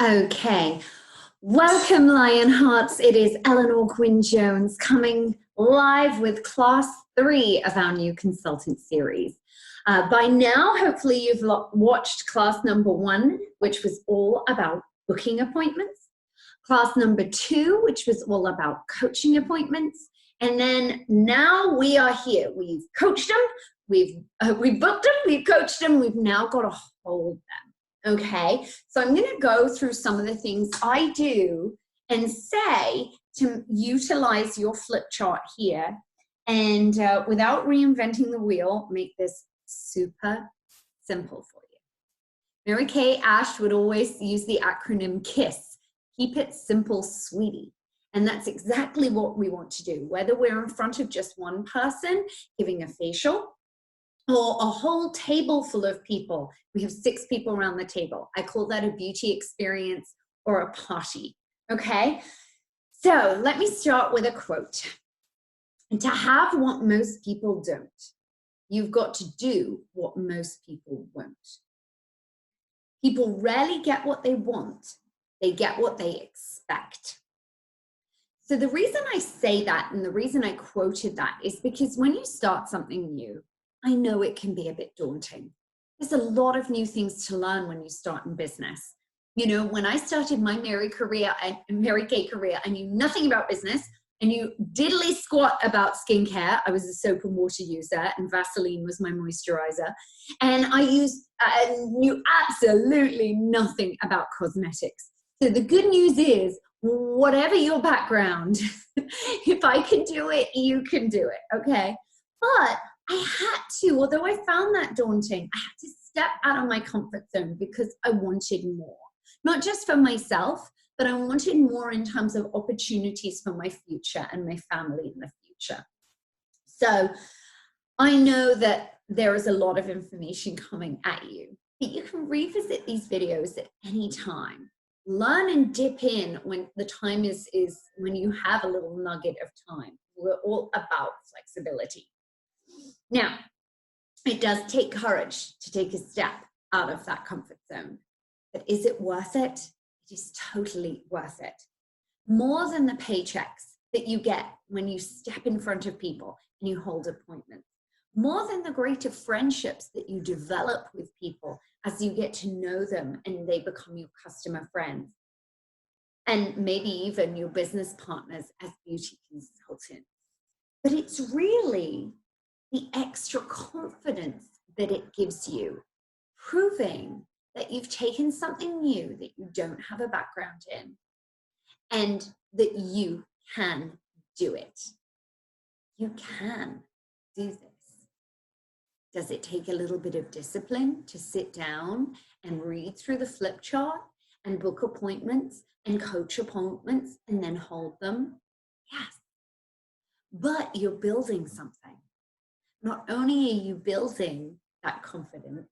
Okay, welcome Lionhearts. It is Eleanor Gwyn-Jones coming live with class 3 of our new consultant series. By now, hopefully you've watched class number 1, which was all about booking appointments, class number 2, which was all about coaching appointments, and then now we are here. We've coached them, we've booked them, we've coached them, we've now got to hold them. Okay, so I'm going to go through some of the things I do and say to utilize your flip chart here and without reinventing the wheel, make this super simple for you. Mary Kay Ash would always use the acronym KISS, keep it simple, sweetie. And that's exactly what we want to do, whether we're in front of just one person giving a facial, or a whole table full of people. We have 6 people around the table. I call that a beauty experience or a party, okay? So let me start with a quote. And to have what most people don't, you've got to do what most people won't. People rarely get what they want. They get what they expect. So the reason I say that and the reason I quoted that is because when you start something new, I know it can be a bit daunting. There's a lot of new things to learn when you start in business. You know, when I started my Mary Kay career, I knew nothing about business. I knew diddly squat about skincare. I was a soap and water user, and Vaseline was my moisturizer. And I knew absolutely nothing about cosmetics. So the good news is, whatever your background, if I can do it, you can do it, okay? But I had to, although I found that daunting, I had to step out of my comfort zone because I wanted more. Not just for myself, but I wanted more in terms of opportunities for my future and my family in the future. So I know that there is a lot of information coming at you, but you can revisit these videos at any time. Learn and dip in when the time is when you have a little nugget of time. We're all about flexibility. Now, it does take courage to take a step out of that comfort zone, but is it worth it? It is totally worth it. More than the paychecks that you get when you step in front of people and you hold appointments, more than the greater friendships that you develop with people as you get to know them and they become your customer friends, and maybe even your business partners as beauty consultants. But it's really the extra confidence that it gives you, proving that you've taken something new that you don't have a background in and that you can do it. You can do this. Does it take a little bit of discipline to sit down and read through the flip chart and book appointments and coach appointments and then hold them? Yes. But you're building something. Not only are you building that confidence,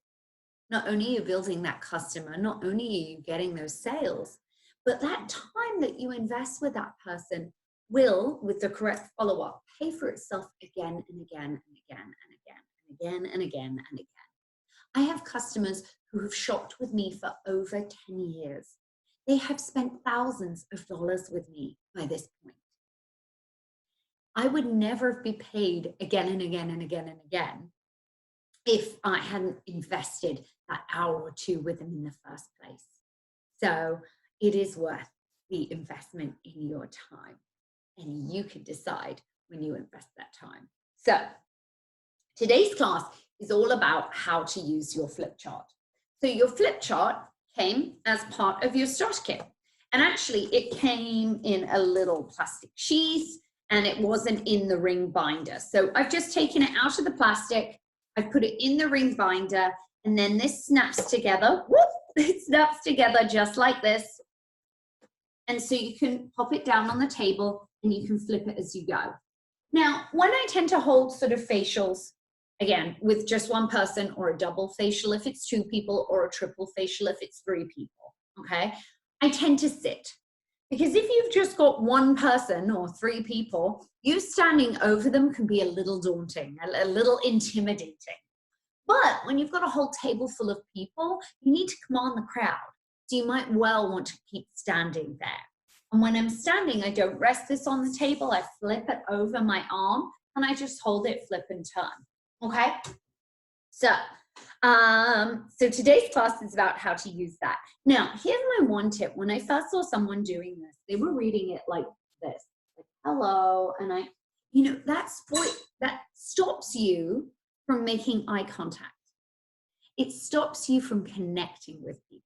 not only are you building that customer, not only are you getting those sales, but that time that you invest with that person will, with the correct follow-up, pay for itself again and again and again and again and again and again and again. I have customers who have shopped with me for over 10 years. They have spent thousands of dollars with me by this point. I would never be paid again and again and again and again if I hadn't invested that hour or 2 with them in the first place. So it is worth the investment in your time, and you can decide when you invest that time. So today's class is all about how to use your flip chart. So your flip chart came as part of your starter kit, and actually it came in a little plastic sheath, and it wasn't in the ring binder. So I've just taken it out of the plastic, I've put it in the ring binder, and then this snaps together. Whoop, it snaps together just like this. And so you can pop it down on the table and you can flip it as you go. Now, when I tend to hold sort of facials, again, with just one person, or a double facial if it's 2 people, or a triple facial if it's 3 people, okay? I tend to sit. Because if you've just got one person or 3 people, you standing over them can be a little daunting, a little intimidating. But when you've got a whole table full of people, you need to command the crowd. So you might well want to keep standing there. And when I'm standing, I don't rest this on the table. I flip it over my arm and I just hold it, flip and turn. Okay? So today's class is about how to use that. Now, here's my one tip. When I first saw someone doing this, they were reading it like this, like, hello, and that stops you from making eye contact. It stops you from connecting with people.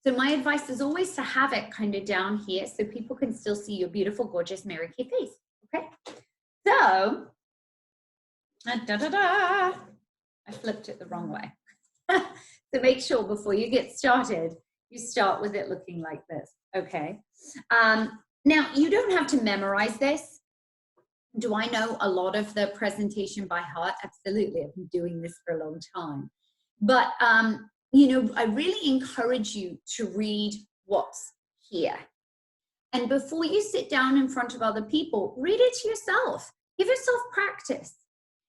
So my advice is always to have it kind of down here so people can still see your beautiful, gorgeous Mary Kay face, okay? So, I flipped it the wrong way. So make sure before you get started, you start with it looking like this, okay? Now, you don't have to memorize this. Do I know a lot of the presentation by heart? Absolutely, I've been doing this for a long time. But, I really encourage you to read what's here. And before you sit down in front of other people, read it to yourself. Give yourself practice.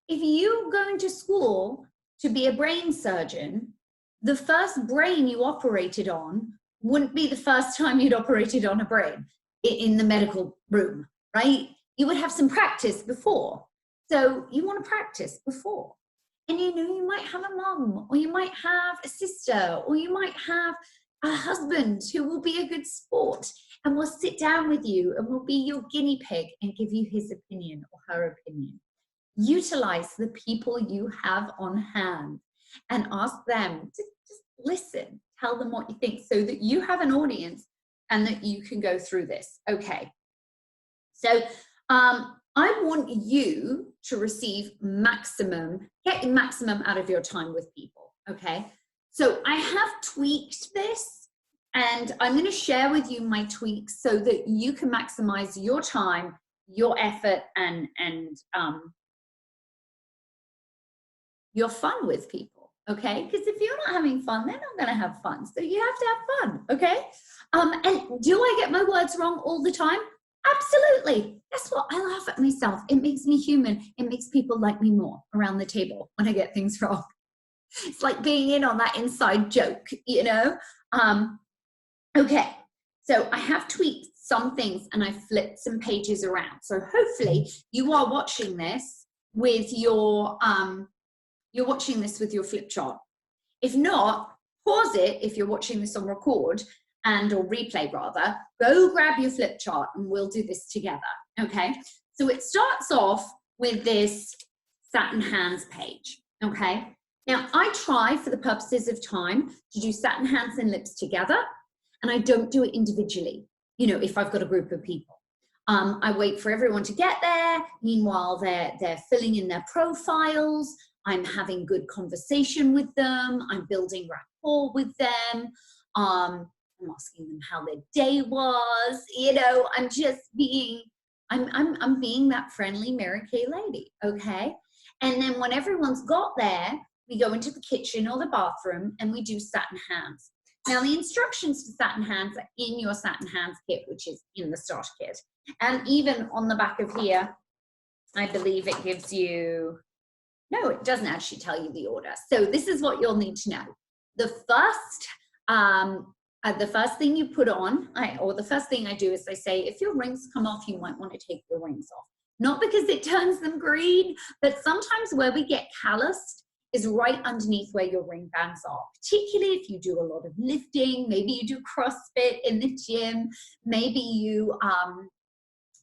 If you're going to school to be a brain surgeon, the first brain you operated on wouldn't be the first time you'd operated on a brain in the medical room, right? You would have some practice before. So you want to practice before. And you might have a mom, or you might have a sister, or you might have a husband who will be a good sport and will sit down with you and will be your guinea pig and give you his opinion or her opinion. Utilize the people you have on hand and ask them to just listen, tell them what you think so that you have an audience and that you can go through this. Okay. So I want you to receive get maximum out of your time with people, okay? So I have tweaked this and I'm going to share with you my tweaks so that you can maximize your time, your effort, and your fun with people, okay? Because if you're not having fun, they're not going to have fun. So you have to have fun, okay? And do I get my words wrong all the time? Absolutely. That's what I laugh at myself. It makes me human. It makes people like me more around the table when I get things wrong. It's like being in on that inside joke, Okay, so I have tweaked some things and I flipped some pages around. So hopefully you are watching this with your flip chart. If not, pause it if you're watching this on record or replay rather, go grab your flip chart and we'll do this together, okay? So it starts off with this satin hands page, okay? Now I try for the purposes of time to do satin hands and lips together, and I don't do it individually, if I've got a group of people. I wait for everyone to get there. Meanwhile, they're filling in their profiles. I'm having good conversation with them. I'm building rapport with them. I'm asking them how their day was. I'm just being, I'm being that friendly Mary Kay lady, okay? And then when everyone's got there, we go into the kitchen or the bathroom and we do satin hands. Now the instructions for satin hands are in your satin hands kit, which is in the starter kit. And even on the back of here, I believe it gives you, no, it doesn't actually tell you the order. So this is what you'll need to know. The first thing you put on, the first thing I do is I say, if your rings come off, you might want to take your rings off. Not because it turns them green, but sometimes where we get calloused is right underneath where your ring bands are, particularly if you do a lot of lifting, maybe you do CrossFit in the gym, maybe you are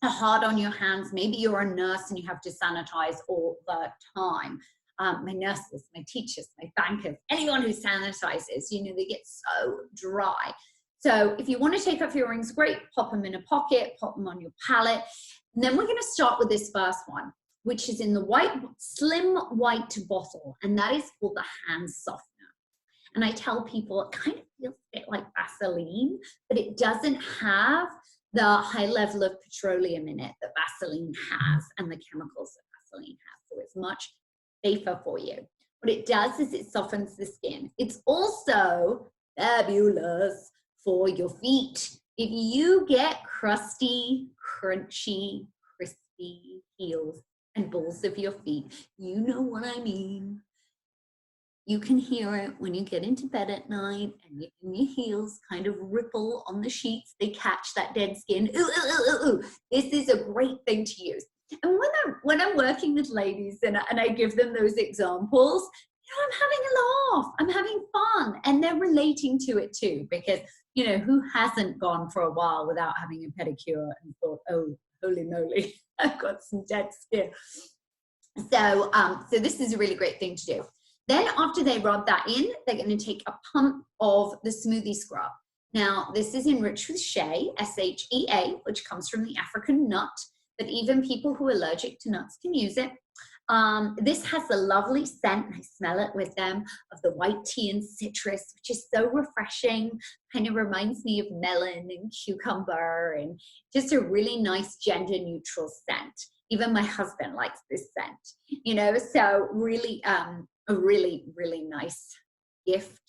hard on your hands, maybe you're a nurse and you have to sanitize all the time. My nurses, my teachers, my bankers, anyone who sanitizes, they get so dry. So if you want to take off your rings, great, pop them in a pocket, pop them on your palette. And then we're going to start with this first one, which is in the slim white bottle, and that is called the hand softener. And I tell people it kind of feels a bit like Vaseline, but it doesn't have the high level of petroleum in it that Vaseline has and the chemicals that Vaseline has. So it's much safer for you. What it does is it softens the skin. It's also fabulous for your feet. If you get crusty, crunchy, crispy heels and balls of your feet, you know what I mean. You can hear it when you get into bed at night and your heels kind of ripple on the sheets. They catch that dead skin. Ooh, ooh, ooh, ooh, ooh. This is a great thing to use. And when I'm working with ladies and I give them those examples, I'm having a laugh. I'm having fun. And they're relating to it too, because, who hasn't gone for a while without having a pedicure and thought, oh, holy moly, I've got some dead skin. So this is a really great thing to do. Then after they rub that in, they're going to take a pump of the smoothie scrub. Now, this is enriched with shea, S-H-E-A, which comes from the African nut, but even people who are allergic to nuts can use it. This has a lovely scent, I smell it with them, of the white tea and citrus, which is so refreshing, kind of reminds me of melon and cucumber, and just a really nice gender neutral scent. Even my husband likes this scent, so really, a really, really nice gift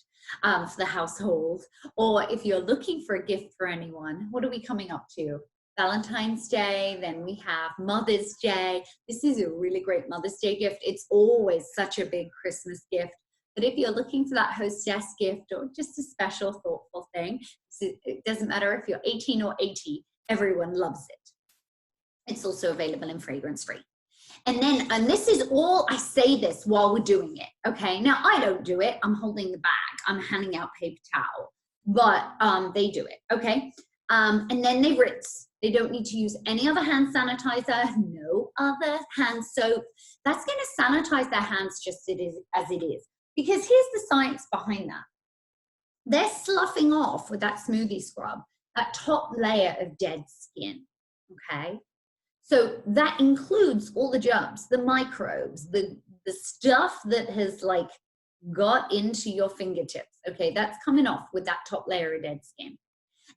for the household. Or if you're looking for a gift for anyone, what are we coming up to? Valentine's Day, then we have Mother's Day. This is a really great Mother's Day gift. It's always such a big Christmas gift. But if you're looking for that hostess gift or just a special, thoughtful thing, it doesn't matter if you're 18 or 80, everyone loves it. It's also available in fragrance-free. And this is all, I say this while we're doing it, okay? Now, I don't do it. I'm holding the bag. I'm handing out paper towel. But they do it, okay? And then they rinse. They don't need to use any other hand sanitizer, no other hand soap. That's going to sanitize their hands just as it is. Because here's the science behind that. They're sloughing off with that smoothie scrub, that top layer of dead skin, okay? So that includes all the germs, the microbes, the stuff that has got into your fingertips, okay? That's coming off with that top layer of dead skin.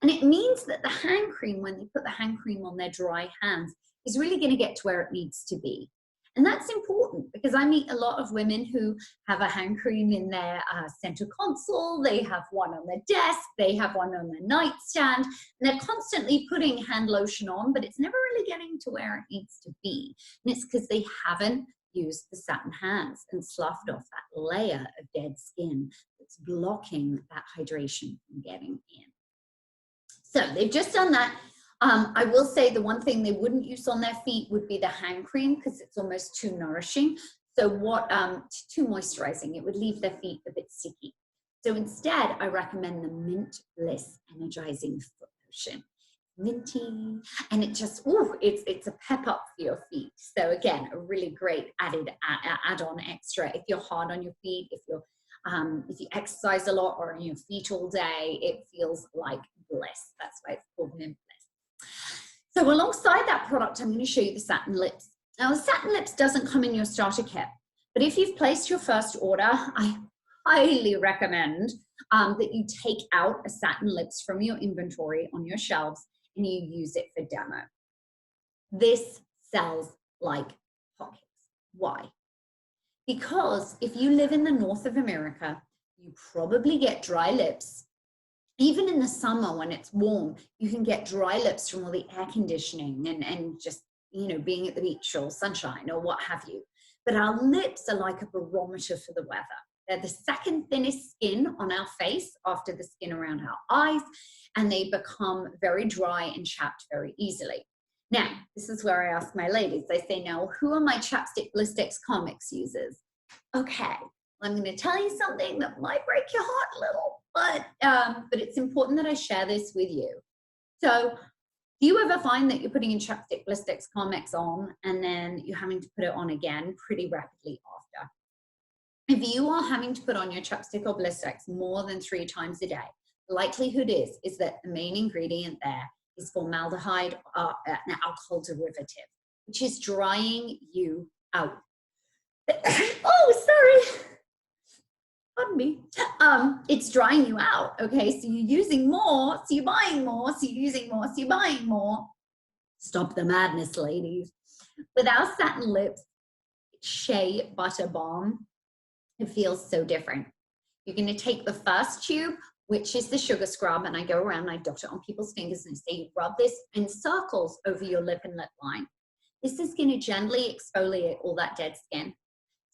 And it means that the hand cream, when they put the hand cream on their dry hands, is really going to get to where it needs to be. And that's important because I meet a lot of women who have a hand cream in their center console, they have one on their desk, they have one on their nightstand, and they're constantly putting hand lotion on, but it's never really getting to where it needs to be. And it's because they haven't used the satin hands and sloughed off that layer of dead skin that's blocking that hydration from getting in. So they've just done that. I will say the one thing they wouldn't use on their feet would be the hand cream because it's almost too nourishing. So too moisturizing, it would leave their feet a bit sticky. So instead, I recommend the Mint Bliss Energizing Foot Lotion. Minty, and it just, it's a pep up for your feet. So again, a really great add-on extra. If you're hard on your feet, if you exercise a lot or on your feet all day, it feels like bliss. That's why it's called Mint Bliss. So alongside that product, I'm going to show you the satin lips. Now, the satin lips doesn't come in your starter kit, but if you've placed your first order, I highly recommend that you take out a satin lips from your inventory on your shelves and you use it for demo. This sells like hotcakes. Why? Because if you live in the north of America, you probably get dry lips. Even in the summer when it's warm, you can get dry lips from all the air conditioning and just, being at the beach or sunshine or what have you. But our lips are like a barometer for the weather. They're the second thinnest skin on our face after the skin around our eyes, and they become very dry and chapped very easily. Now, this is where I ask my ladies, I say, now, who are my Chapstick Blistex comics users? Okay, I'm going to tell you something that might break your heart a little, but it's important that I share this with you. So, do you ever find that you're putting your Chapstick Blistex comics on and then you're having to put it on again pretty rapidly after? If you are having to put on your chapstick or Blistex more than 3 times a day, the likelihood is that the main ingredient there is formaldehyde, an alcohol derivative, which is drying you out. Oh, sorry. Pardon me. It's drying you out, okay? So you're using more, so you're buying more, so you're using more, so you're buying more. Stop the madness, ladies. With our satin lips, shea butter balm, it feels so different. You're going to take the first tube, which is the sugar scrub, and I go around and I dot it on people's fingers and say, you rub this in circles over your lip and lip line. This is going to gently exfoliate all that dead skin.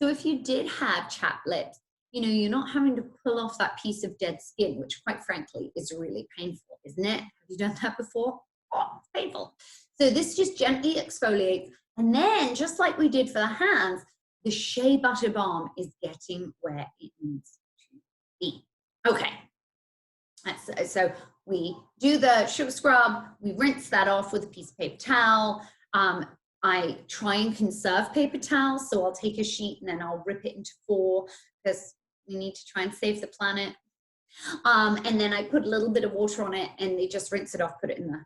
So if you did have chapped lips, You know, you're not having to pull off that piece of dead skin, which quite frankly is really painful, isn't it? Have you done that before? Oh, it's painful. So this just gently exfoliates. And then, just like we did for the hands, the shea butter balm is getting where it needs to be. Okay. So we do the sugar scrub, we rinse that off with a piece of paper towel. I try and conserve paper towels, so I'll take a sheet and then I'll rip it into 4 because we need to try and save the planet. And then I put a little bit of water on it and they just rinse it off, put it in the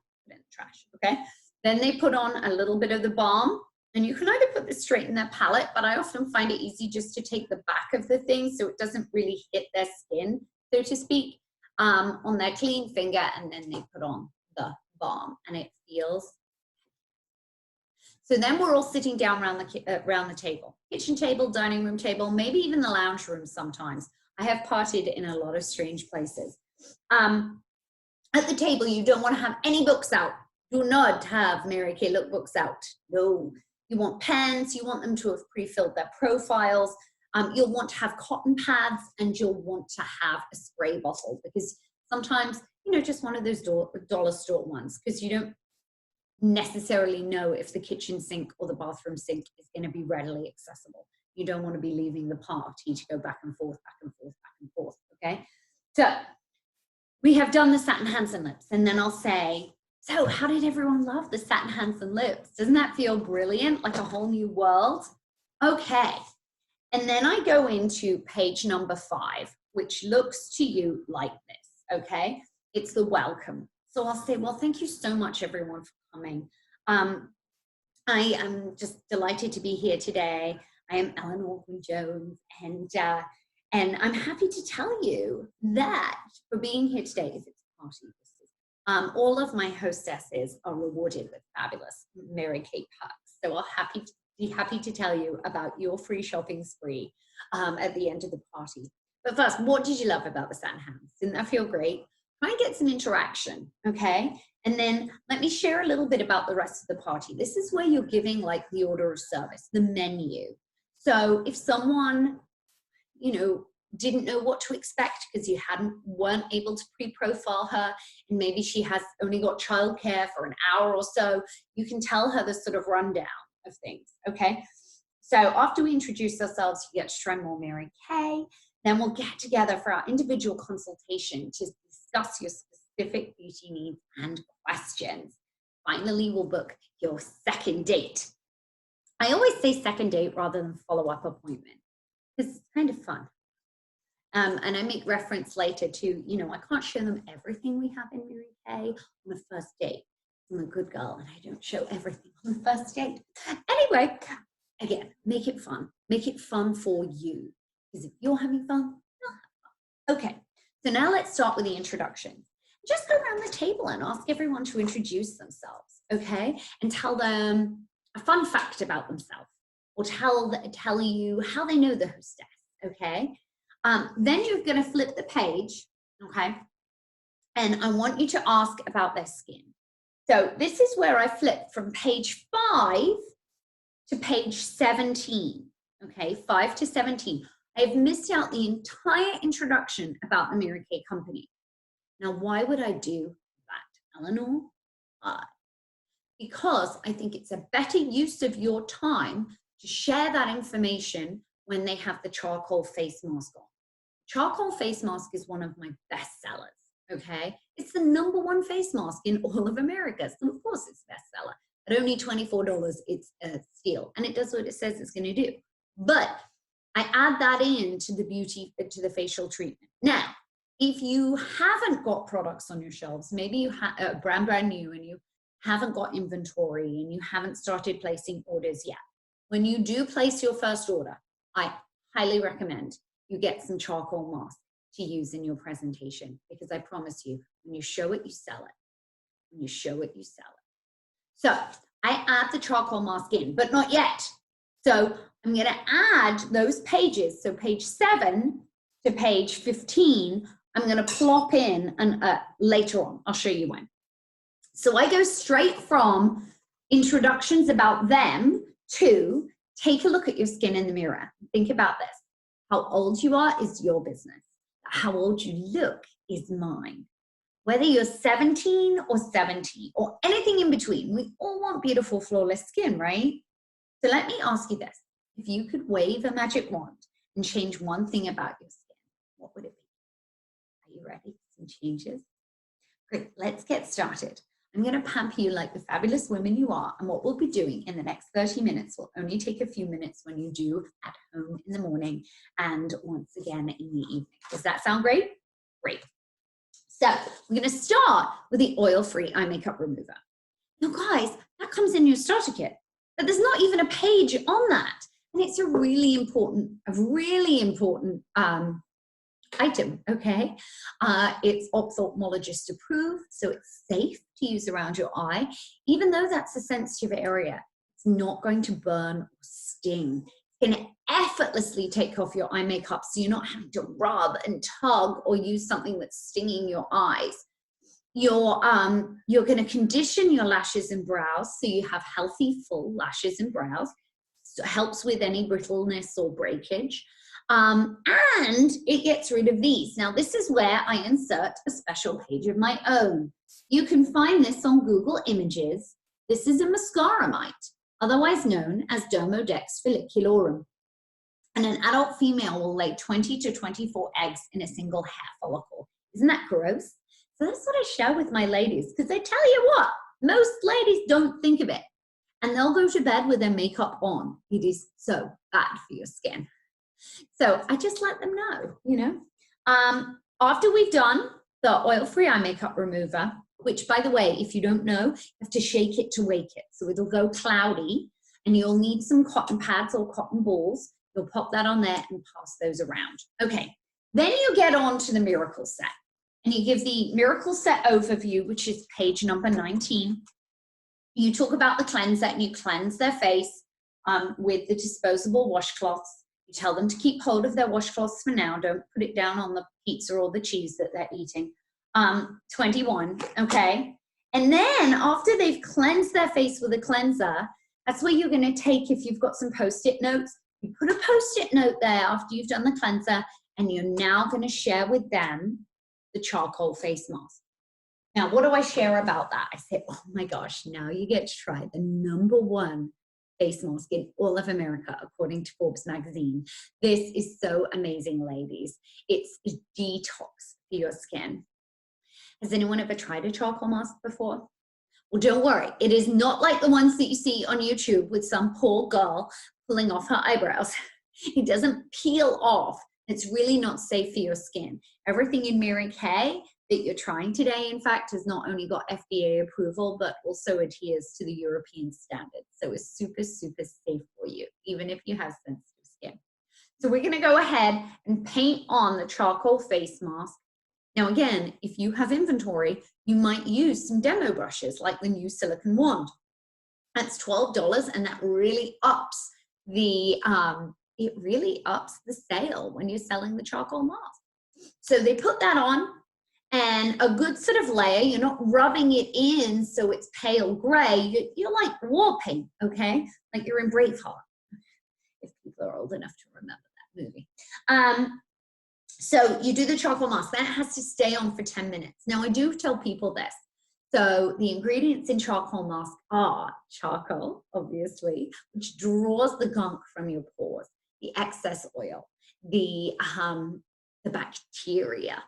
trash, okay? Then they put on a little bit of the balm, and you can either put this straight in their palette, but I often find it easy just to take the back of the thing so it doesn't really hit their skin, so to speak, on their clean finger, and then they put on the balm, and it feels. So then we're all sitting down around the table, kitchen table, dining room table, maybe even the lounge room sometimes. I have partied in a lot of strange places. At the table, you don't want to have any books out. Do not have Mary Kay lookbooks out. No. You want pens. You want them to have pre-filled their profiles. You'll want to have cotton pads, and you'll want to have a spray bottle, because sometimes, you know, just one of those dollar store ones, because you don't necessarily know if the kitchen sink or the bathroom sink is going to be readily accessible. You don't want to be leaving the party to go back and forth, back and forth, back and forth, okay? So we have done the satin hands and lips, and then I'll say, so how did everyone love the satin hands and lips? Doesn't that feel brilliant, like a whole new world? Okay, and then I go into page number 5, which looks to you like this, okay? It's the welcome. So I'll say, well, thank you so much, everyone, for coming. I am just delighted to be here today. I am Eleanor Gwyn-Jones, and I'm happy to tell you that for being here today, if it's a party, all of my hostesses are rewarded with fabulous Mary Kay perks. So I'll be happy to tell you about your free shopping spree at the end of the party. But first, what did you love about the satin hands? Didn't that feel great? Try and get some interaction, okay? And then let me share a little bit about the rest of the party. This is where you're giving like the order of service, the menu. So if someone, you know, didn't know what to expect because you weren't able to pre-profile her, and maybe she has only got childcare for an hour or so, you can tell her the sort of rundown of things, okay? So after we introduce ourselves, you get to try more Mary Kay. Then we'll get together for our individual consultation to discuss your specific beauty needs and questions. Finally, we'll book your second date. I always say second date rather than follow-up appointment, because it's kind of fun. And I make reference later to, you know, I can't show them everything we have in Mary Kay on the first date. I'm a good girl and I don't show everything on the first date. Anyway, again, make it fun. Make it fun for you. Because if you're having fun, you'll have fun. Okay, so now let's start with the introduction. Just go around the table and ask everyone to introduce themselves, okay? And tell them a fun fact about themselves, or tell you how they know the hostess, okay? Then you're gonna flip the page, okay? And I want you to ask about their skin. So this is where I flip from page 5 to page 17, okay? 5 to 17. I've missed out the entire introduction about the Mary Kay company. Now, why would I do that, Eleanor? Because I think it's a better use of your time to share that information when they have the charcoal face mask on. Charcoal face mask is one of my best sellers, okay? It's the #1 face mask in all of America. So of course it's bestseller. At only $24, it's a steal. And it does what it says it's gonna do. But I add that in to the facial treatment. Now, if you haven't got products on your shelves, maybe you have brand new and you haven't got inventory and you haven't started placing orders yet. When you do place your first order, I highly recommend you get some charcoal mask to use in your presentation, because I promise you, when you show it, you sell it. When you show it, you sell it. So I add the charcoal mask in, but not yet. So I'm going to add those pages. So page 7 to page 15, I'm going to plop in later on. I'll show you when. So I go straight from introductions about them to take a look at your skin in the mirror. Think about this. How old you are is your business. How old you look is mine. Whether you're 17 or 70 or anything in between, we all want beautiful, flawless skin, right? So let me ask you this. If you could wave a magic wand and change one thing about your skin, what would it be? Are you ready for some changes? Great, let's get started. I'm going to pamper you like the fabulous woman you are, and what we'll be doing in the next 30 minutes will only take a few minutes when you do at home in the morning and once again in the evening. Does that sound great? Great. So we're going to start with the oil-free eye makeup remover. Now guys, that comes in your starter kit, but there's not even a page on that. And it's a really important item, okay? It's ophthalmologist approved, so it's safe to use around your eye. Even though that's a sensitive area, it's not going to burn or sting. It's going to effortlessly take off your eye makeup, so you're not having to rub and tug or use something that's stinging your eyes. You're going to condition your lashes and brows so you have healthy, full lashes and brows. So it helps with any brittleness or breakage. And it gets rid of these. Now, this is where I insert a special page of my own. You can find this on Google Images. This is a mascara mite, otherwise known as Dermodex folliculorum. And an adult female will lay 20 to 24 eggs in a single hair follicle. Isn't that gross? So that's what I share with my ladies, because I tell you what, most ladies don't think of it. And they'll go to bed with their makeup on. It is so bad for your skin. So I just let them know, you know. After we've done the oil-free eye makeup remover, which by the way, if you don't know, you have to shake it to wake it. So it'll go cloudy and you'll need some cotton pads or cotton balls. You'll pop that on there and pass those around. Okay, then you get on to the Miracle Set. And you give the Miracle Set overview, which is page number 19. You talk about the cleanser and you cleanse their face with the disposable washcloths. You tell them to keep hold of their washcloths for now. Don't put it down on the pizza or the cheese that they're eating. 21, okay? And then after they've cleansed their face with a cleanser, that's where you're going to take, if you've got some Post-it notes, you put a Post-it note there after you've done the cleanser, and you're now going to share with them the charcoal face mask. Now, what do I share about that? I say, oh my gosh, now you get to try the #1 face mask in all of America, according to Forbes magazine. This is so amazing, ladies. It's a detox for your skin. Has anyone ever tried a charcoal mask before? Well, don't worry. It is not like the ones that you see on YouTube with some poor girl pulling off her eyebrows. It doesn't peel off. It's really not safe for your skin. Everything in Mary Kay that you're trying today, in fact, has not only got FDA approval, but also adheres to the European standards. So it's super, super safe for you, even if you have sensitive skin. So we're gonna go ahead and paint on the charcoal face mask. Now, again, if you have inventory, you might use some demo brushes like the new silicone wand. That's $12, and that really ups the, sale when you're selling the charcoal mask. So they put that on, and a good sort of layer. You're not rubbing it in so it's pale gray. You're like war paint, okay? Like you're in Braveheart, if people are old enough to remember that movie. So you do the charcoal mask. That has to stay on for 10 minutes. Now, I do tell people this. So the ingredients in charcoal mask are charcoal, obviously, which draws the gunk from your pores, the excess oil, the bacteria,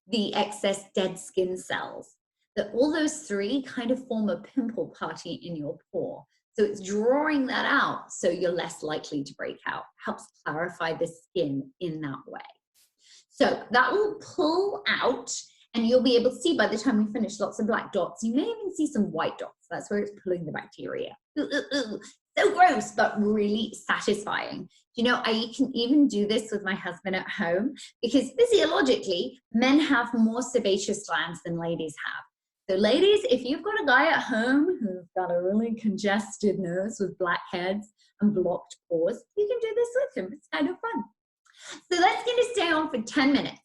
the excess dead skin cells. That all those three kind of form a pimple party in your pore. So it's drawing that out so you're less likely to break out. Helps clarify the skin in that way. So that will pull out, and you'll be able to see by the time we finish lots of black dots. You may even see some white dots. That's where it's pulling the bacteria. So gross, but really satisfying. You know, I can even do this with my husband at home because physiologically, men have more sebaceous glands than ladies have. So ladies, if you've got a guy at home who's got a really congested nose with blackheads and blocked pores, you can do this with him. It's kind of fun. So that's going to stay on for 10 minutes.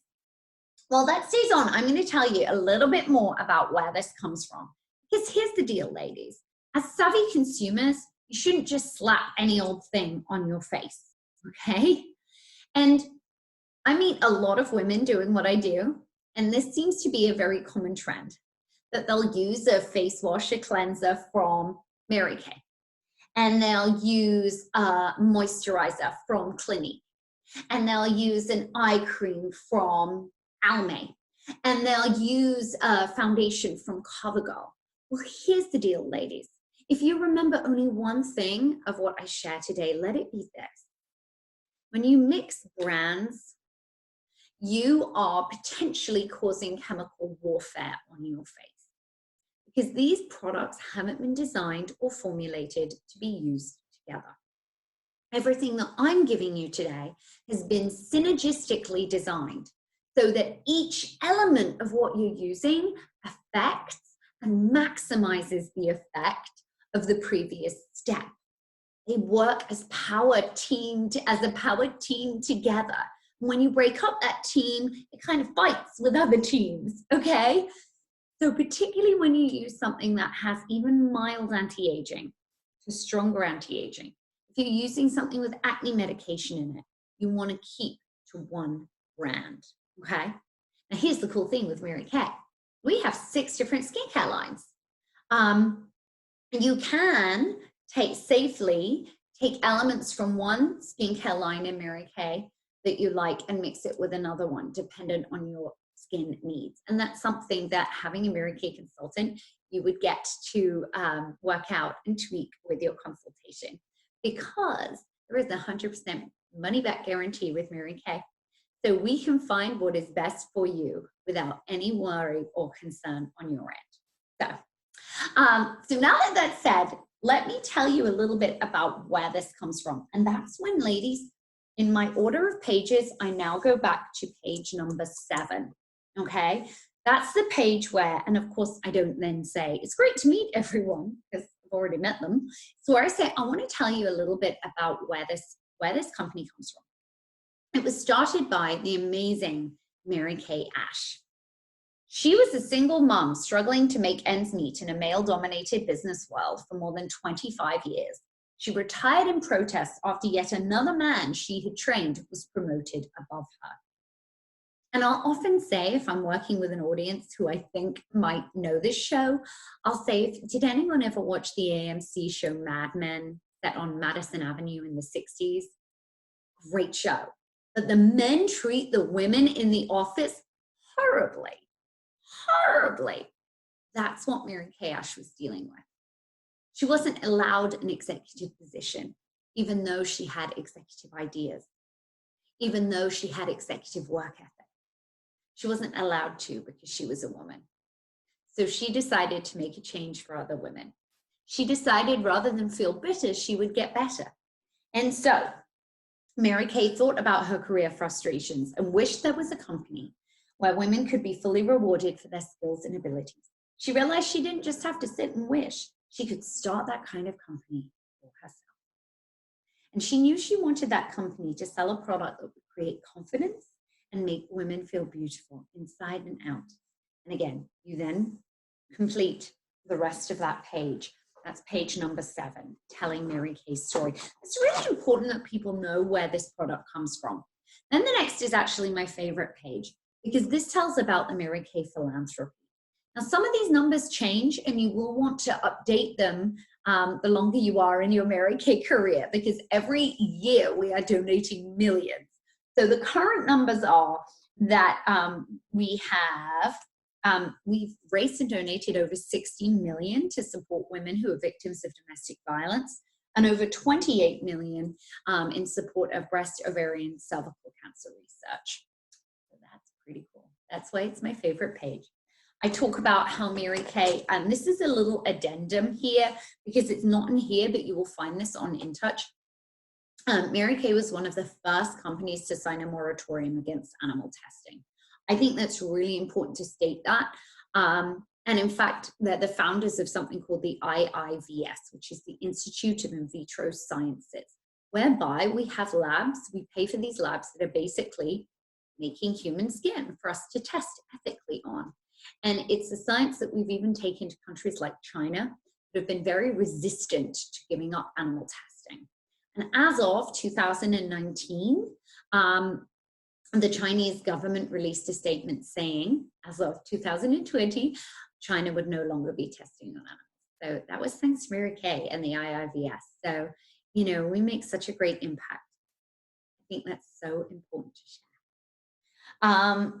While that stays on, I'm going to tell you a little bit more about where this comes from. Because here's the deal, ladies. As savvy consumers, you shouldn't just slap any old thing on your face, okay? And I meet a lot of women doing what I do, and this seems to be a very common trend, that they'll use a face wash, a cleanser from Mary Kay, and they'll use a moisturizer from Clinique, and they'll use an eye cream from Almay, and they'll use a foundation from CoverGirl. Well, here's the deal, ladies. If you remember only one thing of what I share today, let it be this. When you mix brands, you are potentially causing chemical warfare on your face, because these products haven't been designed or formulated to be used together. Everything that I'm giving you today has been synergistically designed so that each element of what you're using affects and maximizes the effect of the previous step. They work as a power team together. When you break up that team, it kind of fights with other teams, okay? So particularly when you use something that has even mild anti-aging to stronger anti-aging, if you're using something with acne medication in it, you want to keep to one brand, okay? Now here's the cool thing with Mary Kay. We have 6 different skincare lines. You can safely take elements from one skincare line in Mary Kay that you like and mix it with another one, dependent on your skin needs. And that's something that having a Mary Kay consultant, you would get to work out and tweak with your consultation, because there is a 100% money back guarantee with Mary Kay. So we can find what is best for you without any worry or concern on your end. So now that that's said, let me tell you a little bit about where this comes from. And that's when, ladies, in my order of pages, I now go back to page number 7, okay? That's the page where, and of course, I don't then say, it's great to meet everyone, because I've already met them. So where I say, I want to tell you a little bit about where this company comes from. It was started by the amazing Mary Kay Ash. She was a single mom struggling to make ends meet in a male-dominated business world for more than 25 years. She retired in protest after yet another man she had trained was promoted above her. And I'll often say, if I'm working with an audience who I think might know this show, I'll say, did anyone ever watch the AMC show Mad Men, set on Madison Avenue in the 60s? Great show. But the men treat the women in the office horribly. Horribly. That's what Mary Kay Ash was dealing with. She wasn't allowed an executive position, even though she had executive ideas, even though she had executive work ethic. She wasn't allowed to because she was a woman. So she decided to make a change for other women. She decided rather than feel bitter, she would get better. And so Mary Kay thought about her career frustrations and wished there was a company where women could be fully rewarded for their skills and abilities. She realized she didn't just have to sit and wish. She could start that kind of company for herself. And she knew she wanted that company to sell a product that would create confidence and make women feel beautiful inside and out. And again, you then complete the rest of that page. That's page number 7, telling Mary Kay's story. It's really important that people know where this product comes from. Then the next is actually my favorite page, because this tells about the Mary Kay philanthropy. Now, some of these numbers change, and you will want to update them the longer you are in your Mary Kay career, because every year we are donating millions. So the current numbers are that we've raised and donated over 16 million to support women who are victims of domestic violence, and over 28 million in support of breast, ovarian, cervical cancer research. So that's pretty cool. That's why it's my favorite page. I talk about how Mary Kay, and this is a little addendum here because it's not in here, but you will find this on InTouch. Mary Kay was one of the first companies to sign a moratorium against animal testing. I think that's really important to state that. And in fact, they're the founders of something called the IIVS, which is the Institute of In Vitro Sciences, whereby we have labs, we pay for these labs that are basically making human skin for us to test ethically on. And it's a science that we've even taken to countries like China that have been very resistant to giving up animal testing. And as of 2019, the Chinese government released a statement saying, as of 2020, China would no longer be testing on animals. So that was thanks to Mary Kay and the IIVS. So, you know, we make such a great impact. I think that's so important to share.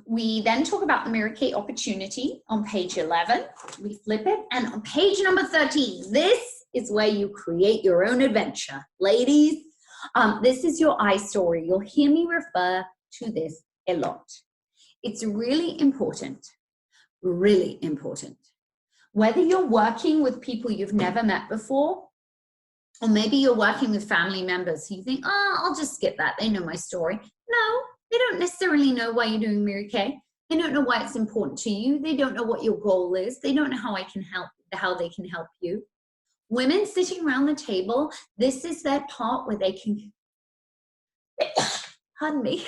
We then talk about the Mary Kay opportunity on page 11. We flip it, and on page number 13, this is where you create your own adventure. Ladies, this is your I story. You'll hear me refer to this a lot. It's really important, whether you're working with people you've never met before, or maybe you're working with family members who you think, oh, I'll just skip that, they know my story. No, they don't necessarily know why you're doing Mary Kay. They don't know why it's important to you. They don't know what your goal is. They don't know how they can help you. Women sitting around the table, this is their part where they can, pardon me,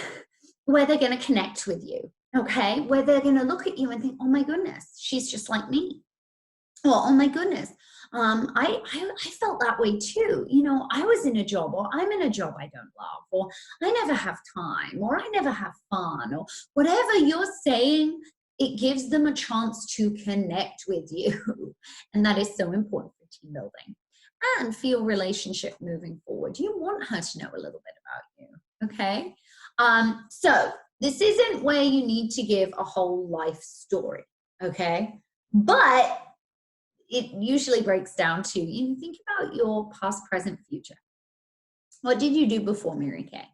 where they're going to connect with you, okay? Where they're going to look at you and think, oh my goodness, she's just like me. Or, oh my goodness, I felt that way too. You know, I was in a job, or I'm in a job I don't love, or I never have time, or I never have fun, or whatever you're saying, it gives them a chance to connect with you. And that is so important for team building and for your relationship moving forward. You want her to know a little bit about you, okay? So this isn't where you need to give a whole life story, okay? But it usually breaks down to, you think about your past, present, future. What did you do before Mary Kay?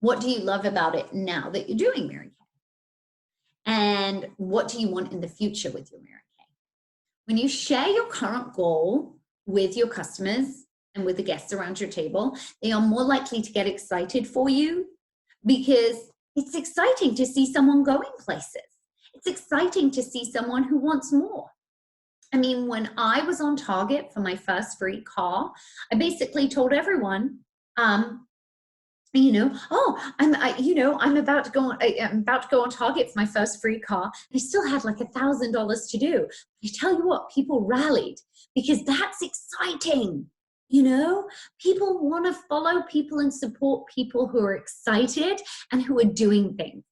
What do you love about it now that you're doing Mary Kay? And what do you want in the future with your Mary Kay? When you share your current goal with your customers and with the guests around your table, they are more likely to get excited for you, because it's exciting to see someone going places. It's exciting to see someone who wants more. I mean, when I was on target for my first free car, I basically told everyone, you know, oh, I'm about to go on target for my first free car. I still had like $1,000 to do. I tell you what, people rallied, because that's exciting. You know, people want to follow people and support people who are excited and who are doing things.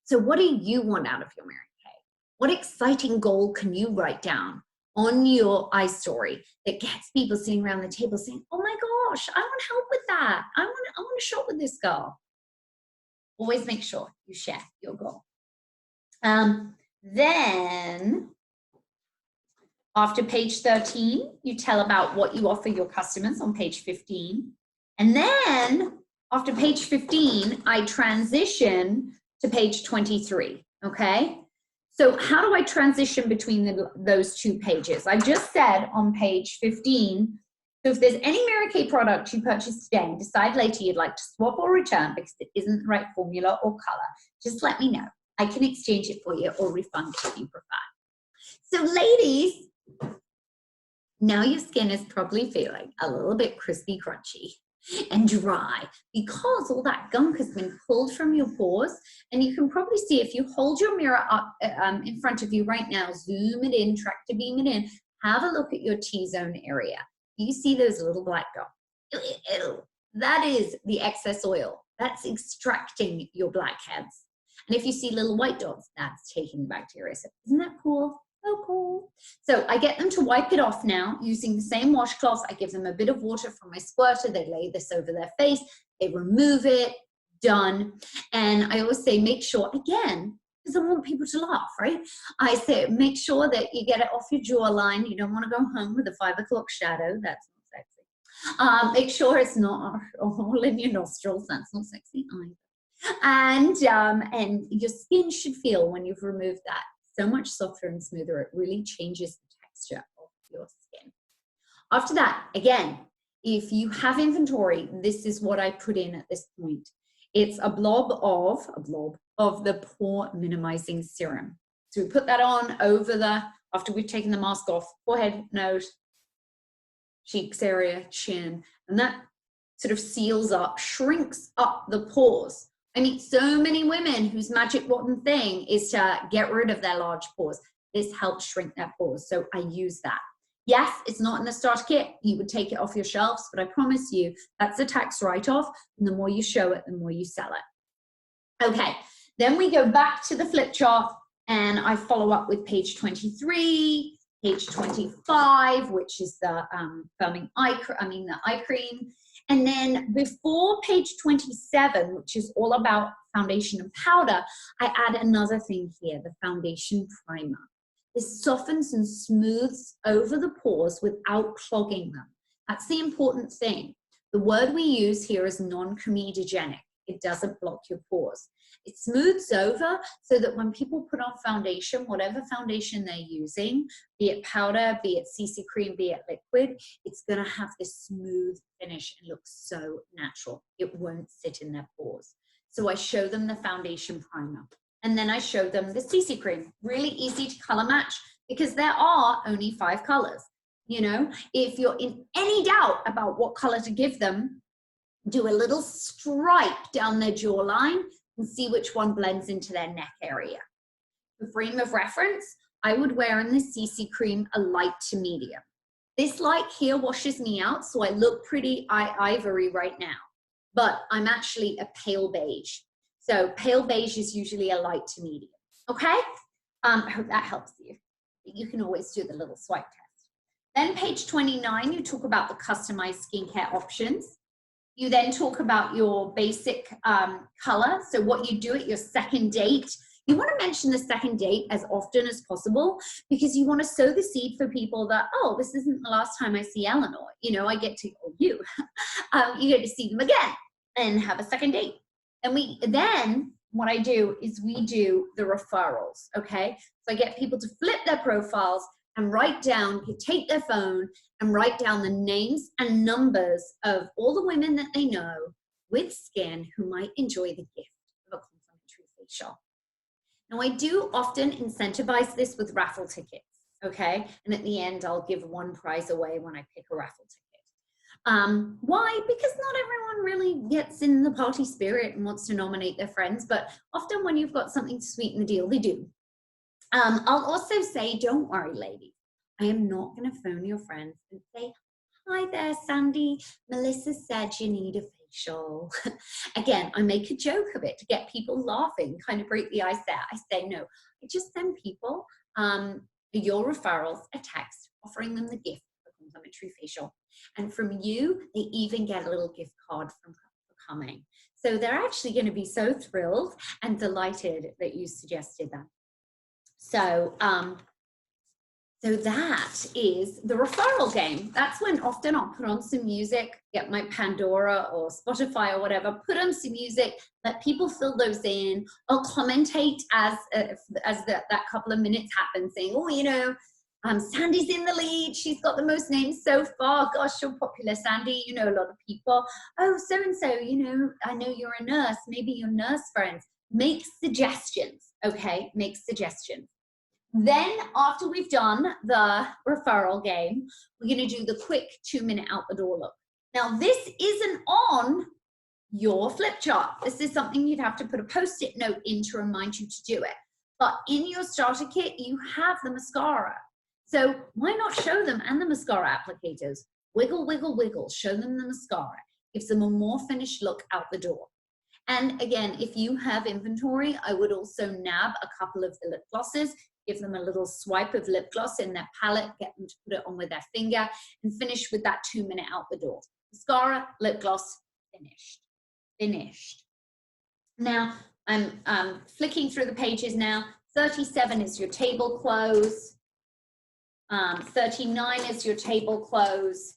So what do you want out of your Mary Kay? What exciting goal can you write down on your iStory that gets people sitting around the table saying, oh my gosh, I want help with that. I want to shop with this girl. Always make sure you share your goal. Then after page 13, you tell about what you offer your customers on page 15. And then after page 15, I transition to page 23, okay? So how do I transition between those two pages? I just said on page 15, so if there's any Mary Kay product you purchase today and decide later you'd like to swap or return because it isn't the right formula or color, just let me know. I can exchange it for you or refund if you prefer. So ladies, now your skin is probably feeling a little bit crispy, crunchy and dry because all that gunk has been pulled from your pores. And you can probably see, if you hold your mirror up in front of you right now, zoom it in, tractor beam it in, have a look at your T-zone area. You see those little black dots? That is the excess oil. That's extracting your blackheads. And if you see little white dots, that's taking the bacteria. So isn't that cool? So cool. So I get them to wipe it off now using the same washcloths. I give them a bit of water from my squirter. They lay this over their face. They remove it. Done. And I always say, make sure, again, because I want people to laugh, right? I say, make sure that you get it off your jawline. You don't want to go home with a 5 o'clock shadow. That's not sexy. Make sure it's not all in your nostrils. That's not sexy either. And your skin should feel, when you've removed that, so much softer and smoother. It really changes the texture of your skin. After that, again, if you have inventory, this is what I put in at this point. It's a blob of the pore minimizing serum. So we put that on over after we've taken the mask off, forehead, nose, cheeks area, chin, and that sort of seals up, shrinks up the pores. I meet so many women whose magic wand thing is to get rid of their large pores. This helps shrink their pores, so I use that. Yes, it's not in the starter kit. You would take it off your shelves, but I promise you that's a tax write-off. And the more you show it, the more you sell it. Okay, then we go back to the flip chart and I follow up with page 23, page 25, which is the firming the eye cream. And then before page 27, which is all about foundation and powder, I add another thing here, the foundation primer. This softens and smooths over the pores without clogging them. That's the important thing. The word we use here is non-comedogenic. It doesn't block your pores. It smooths over so that when people put on foundation, whatever foundation they're using, be it powder, be it CC cream, be it liquid, it's going to have this smooth finish and look so natural. It won't sit in their pores. So I show them the foundation primer. And then I show them the CC cream. Really easy to color match because there are only 5 colors. You know, if you're in any doubt about what color to give them, do a little stripe down their jawline and see which one blends into their neck area. For frame of reference, I would wear in the CC cream a light to medium. This light here washes me out, so I look pretty ivory right now, but I'm actually a pale beige. So pale beige is usually a light to medium, okay? I hope that helps you. You can always do the little swipe test. Then page 29, you talk about the customized skincare options. You then talk about your basic color. So what you do at your second date, you want to mention the second date as often as possible because you want to sow the seed for people that, oh, this isn't the last time I see Eleanor. You know, I get to, or you, you get to see them again and have a second date. And then what I do is we do the referrals, okay? So I get people to flip their profiles and write down, take their phone and write down the names and numbers of all the women that they know with skin who might enjoy the gift of a complimentary facial. Now I do often incentivize this with raffle tickets, okay? And at the end, I'll give 1 prize away when I pick a raffle ticket. Why? Because not everyone really gets in the party spirit and wants to nominate their friends, but often when you've got something to sweeten the deal, they do. I'll also say, don't worry, ladies. I am not going to phone your friends and say, hi there, Sandy. Melissa said you need a facial. Again, I make a joke of it to get people laughing, kind of break the ice there. I say, no, I just send people your referrals a text offering them the gift of a complimentary facial. And from you, they even get a little gift card for coming. So they're actually going to be so thrilled and delighted that you suggested that. So, so that is the referral game. That's when often I'll put on some music, get my Pandora or Spotify or whatever, put on some music, let people fill those in. I'll commentate as that couple of minutes happen, saying, oh, you know, Sandy's in the lead. She's got the most names so far. Gosh, you're popular, Sandy. You know a lot of people. Oh, so-and-so, you know, I know you're a nurse. Maybe your nurse friends. Make suggestions, okay? Make suggestions. Then after we've done the referral game, we're going to do the quick 2-minute out the door look. Now this isn't on your flip chart. This is something you'd have to put a post-it note in to remind you to do it. But in your starter kit, you have the mascara. So why not show them and the mascara applicators? Wiggle, wiggle, wiggle. Show them the mascara. Gives them a more finished look out the door. And again, if you have inventory, I would also nab a couple of the lip glosses, give them a little swipe of lip gloss in their palette, get them to put it on with their finger, and finish with that 2-minute out the door. Mascara, lip gloss, finished. Finished. Now, I'm flicking through the pages now. 37 is your table close. 39 is your table close.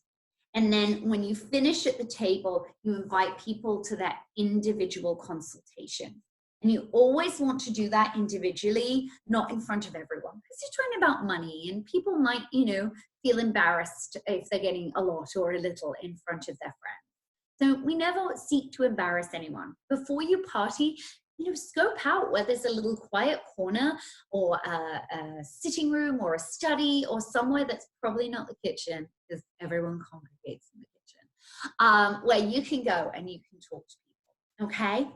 And then when you finish at the table, you invite people to that individual consultation. And you always want to do that individually, not in front of everyone, because you're talking about money and people might, you know, feel embarrassed if they're getting a lot or a little in front of their friends. So we never seek to embarrass anyone. Before you party, you know, scope out where there's a little quiet corner or a sitting room or a study or somewhere that's probably not the kitchen, because everyone congregates in the kitchen, where you can go and you can talk to people, okay?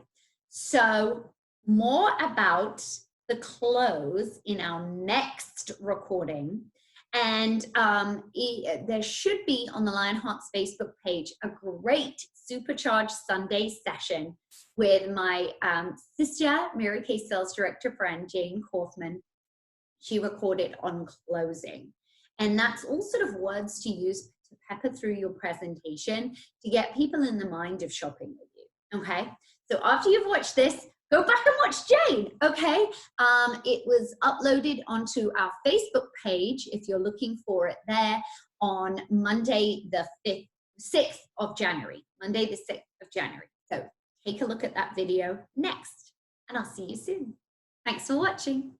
So more about the close in our next recording. And there should be on the Lionhearts Facebook page a great Supercharged Sunday session with my sister, Mary Kay Sales Director friend, Jane Kaufman. She recorded on closing. And that's all sort of words to use to pepper through your presentation to get people in the mind of shopping with you, okay? So after you've watched this, go back and watch Jane, okay? It was uploaded onto our Facebook page, if you're looking for it there, on Monday the 6th of January. Monday the 6th of January. So take a look at that video next, and I'll see you soon. Thanks for watching.